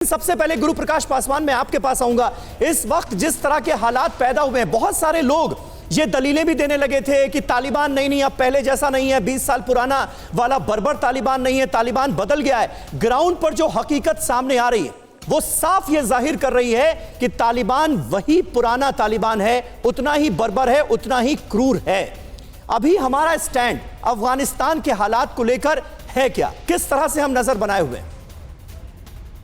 सबसे पहले गुरु प्रकाश पासवान, मैं आपके पास आऊंगा। इस वक्त जिस तरह के हालात पैदा हुए हैं, बहुत सारे लोग ये दलीलें भी देने लगे थे कि तालिबान नहीं अब पहले जैसा नहीं है, 20 साल पुराना वाला बर्बर तालिबान नहीं है, तालिबान बदल गया है। ग्राउंड पर जो हकीकत सामने आ रही है वो साफ ये जाहिर कर रही है कि तालिबान वही पुराना तालिबान है, उतना ही बर्बर है, उतना ही क्रूर है। अभी हमारा स्टैंड अफगानिस्तान के हालात को लेकर है क्या, किस तरह से हम नजर बनाए हुए हैं?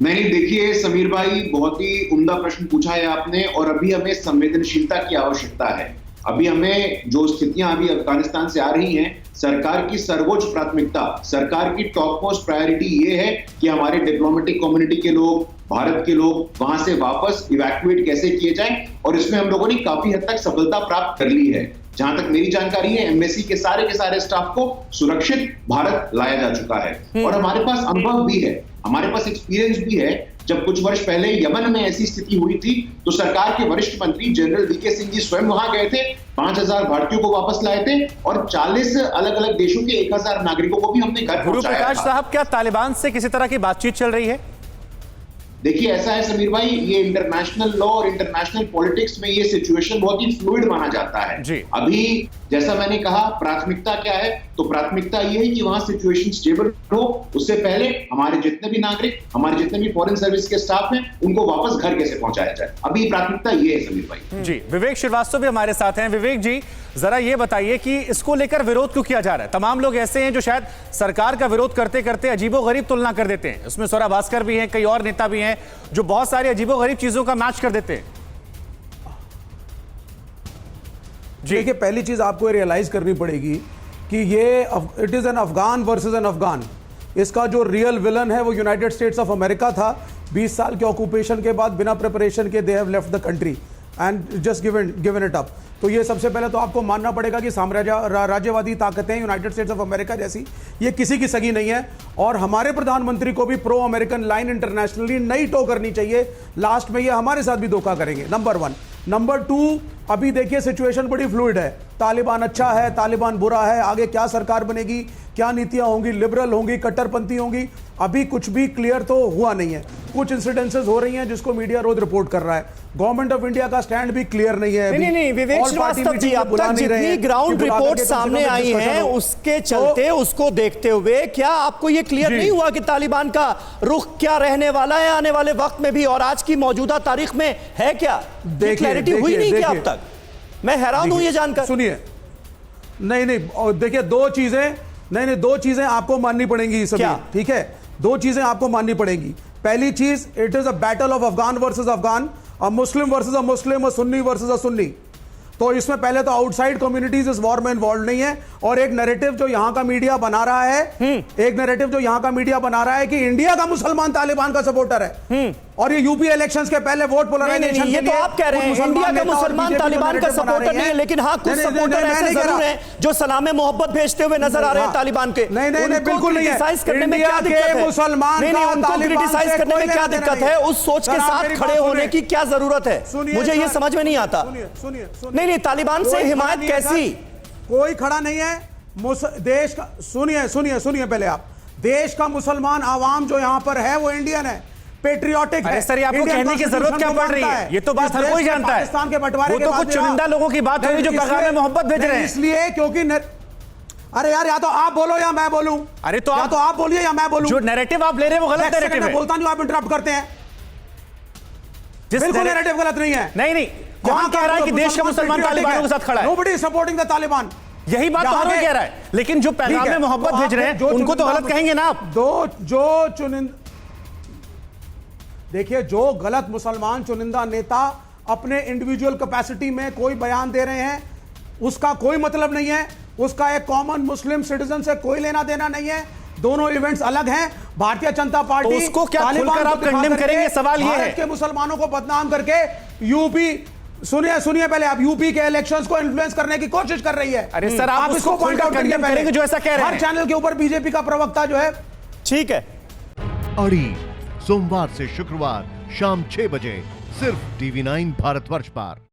नहीं, देखिए समीर भाई, बहुत ही उम्दा प्रश्न पूछा है आपने। और अभी हमें संवेदनशीलता की आवश्यकता है। अभी हमें जो स्थितियां अभी अफगानिस्तान से आ रही हैं, सरकार की सर्वोच्च प्राथमिकता, सरकार की टॉप मोस्ट प्रायोरिटी ये है कि हमारे डिप्लोमेटिक कम्युनिटी के लोग, भारत के लोग वहां से वापस इवैक्यूएट कैसे किए जाएं। और इसमें हम लोगों ने काफी हद तक सफलता प्राप्त कर ली है। जहां तक मेरी जानकारी है, एम्बेसी के सारे स्टाफ को सुरक्षित भारत लाया जा चुका है। और हमारे पास अनुभव भी है, हमारे पास एक्सपीरियंस भी है। जब कुछ वर्ष पहले यमन में ऐसी स्थिति हुई थी तो सरकार के वरिष्ठ मंत्री जनरल वीके सिंह जी स्वयं वहां गए थे, 5000 भारतीयों को वापस लाए थे और 40 अलग अलग देशों के 1000 नागरिकों को भी हमने घर पहुंचाया था। गुरु प्रकाश साहब, क्या तालिबान से किसी तरह की बातचीत चल रही है? देखिए, ऐसा है समीर भाई, ये इंटरनेशनल लॉ और इंटरनेशनल पॉलिटिक्स में ये सिचुएशन बहुत ही फ्लूइड माना जाता है जी। अभी जैसा मैंने कहा, प्राथमिकता क्या है, तो प्राथमिकता ये है कि वहां सिचुएशन स्टेबल हो। उससे पहले हमारे जितने भी नागरिक, हमारे जितने भी फॉरेन सर्विस के स्टाफ हैं, उनको वापस घर कैसे पहुंचाया जाए, अभी प्राथमिकता ये है समीर भाई। जी, विवेक श्रीवास्तव भी हमारे साथ हैं। विवेक जी, जरा ये बताइए कि इसको लेकर विरोध क्यों किया जा रहा है? तमाम लोग ऐसे हैं जो शायद सरकार का विरोध करते करते अजीबोगरीब तुलना कर देते हैं। उसमें स्वरा भास्कर भी हैं, कई और नेता भी हैं जो बहुत सारी अजीबोगरीब चीजों का मैच कर देते हैं। देखिए, पहली चीज आपको रियलाइज करनी पड़ेगी कि ये it is an Afghan versus an Afghan. इसका जो रियल विलन है वो यूनाइटेड स्टेट्स ऑफ अमेरिका था। 20 साल के ऑक्यूपेशन के बाद बिना प्रिपरेशन के they have left the country and just given it up. तो ये सबसे पहले तो आपको मानना पड़ेगा कि राज्यवादी ताकतें यूनाइटेड स्टेट्स ऑफ अमेरिका जैसी ये किसी की सगी नहीं है। और हमारे प्रधानमंत्री को भी प्रो अमेरिकन लाइन इंटरनेशनली नहीं टो करनी चाहिए। लास्ट में ये हमारे साथ भी धोखा करेंगे, नंबर 1। नंबर 2, अभी देखिए सिचुएशन बड़ी फ्लूइड है। तालिबान अच्छा है, तालिबान बुरा है, आगे क्या सरकार बनेगी, क्या नीतियां होंगी, लिबरल होंगी, कट्टरपंथी होंगी, अभी कुछ भी क्लियर तो हुआ नहीं है। कुछ इंसिडेंसेस हो रही हैं जिसको मीडिया रोज रिपोर्ट कर रहा है। गवर्नमेंट ऑफ इंडिया का स्टैंड भी क्लियर नहीं है। नहीं, विवेक श्रीवास्तव जी, अब तक जितनी ग्राउंड रिपोर्ट सामने आई है उसके चलते, उसको देखते हुए क्या आपको ये क्लियर नहीं हुआ कि तालिबान का रुख क्या रहने वाला है आने वाले वक्त में भी, और आज की मौजूदा तारीख में है क्या? क्लैरिटी हुई नहीं क्या अब तक? मैं हैरान हूं ये जानकर। सुनिए, नहीं, देखिए, दो चीजें आपको माननी पड़ेंगी सभी, ठीक है? 2 चीजें आपको माननी पड़ेंगी। पहली चीज, it is a battle of Afghan versus Afghan, a Muslim versus a Muslim, a Sunni versus a Sunni. तो इसमें पहले तो आउटसाइड कम्युनिटीज इस वॉर में इन्वॉल्व नहीं है। और एक नैरेटिव जो यहां का मीडिया बना रहा है, कि इंडिया का मुसलमान तालिबान का सपोर्टर है। और ये यूपी इलेक्शंस के पहले वोट पोलराइजेशन, ये तो आप कह रहे हैं इंडिया का मुसलमान तालिबान का सपोर्टर नहीं है, लेकिन हाँ कुछ सपोर्टर ऐसे जरूर हैं जो सलामे मोहब्बत भेजते हुए नजर आ रहे हैं तालिबान के। नहीं, बिल्कुल नहीं है। क्रिटिसाइज करने में क्या दिक्कत है? उनको क्रिटिसाइज करने में क्या दिक्कत है? उस सोच के साथ खड़े होने की क्या जरूरत है? मुझे ये समझ में नहीं आता। नहीं, तालिबान से हिमायत कैसी? कोई खड़ा नहीं है देश का। सुनिए पहले आप, देश का मुसलमान आवाम जो यहां पर है वो इंडियन है, पेट्रियोटिक है। सर, आपको कहने की जरूरत क्या पड़ रही है? ये तो बात हर कोई जानता है। पाकिस्तान के बंटवारे के बाद कुछ चुनिंदा लोगों की बात होगी जो पैगाम मोहब्बत भेज रहे हैं। इसलिए क्योंकि अरे यार, या तो आप बोलो या मैं बोलूं। अरे तो आप बोलिए या मैं बोलूं। जो नैरेटिव आप ले रहे हैं वो गलत नैरेटिव है। मैं बोलता नहीं, आप इंटरप्ट करते हैं। बिल्कुल नैरेटिव गलत नहीं है। नहीं, कौन कह रहा है कि देश का मुसलमान तालिबानों के साथ खड़ा है? Nobody is supporting the Taliban. यही बात तो हर कोई कह रहा है, लेकिन जो पैगाम में मोहब्बत भेज रहे हैं उनको तो गलत कहेंगे ना आप। देखिए, जो गलत मुसलमान चुनिंदा नेता अपने इंडिविजुअल कैपेसिटी में कोई बयान दे रहे हैं, उसका कोई मतलब नहीं है। उसका एक कॉमन मुस्लिम सिटीजन से कोई लेना देना नहीं है। दोनों इवेंट्स अलग हैं। भारतीय जनता पार्टी तो उसको क्या खुलकर आप कंडेम करेंगे? सवाल यह है कि मुसलमानों को बदनाम करके यूपी, सुनिए पहले, आप यूपी के इलेक्शंस को इन्फ्लुएंस करने की कोशिश कर रही है। अरे सर, आप इसको पॉइंट आउट करेंगे जो ऐसा कह रहे हैं। हर चैनल के ऊपर बीजेपी का प्रवक्ता जो है, ठीक है। अड़ी सोमवार से शुक्रवार शाम 6 बजे सिर्फ TV9 भारतवर्ष पर।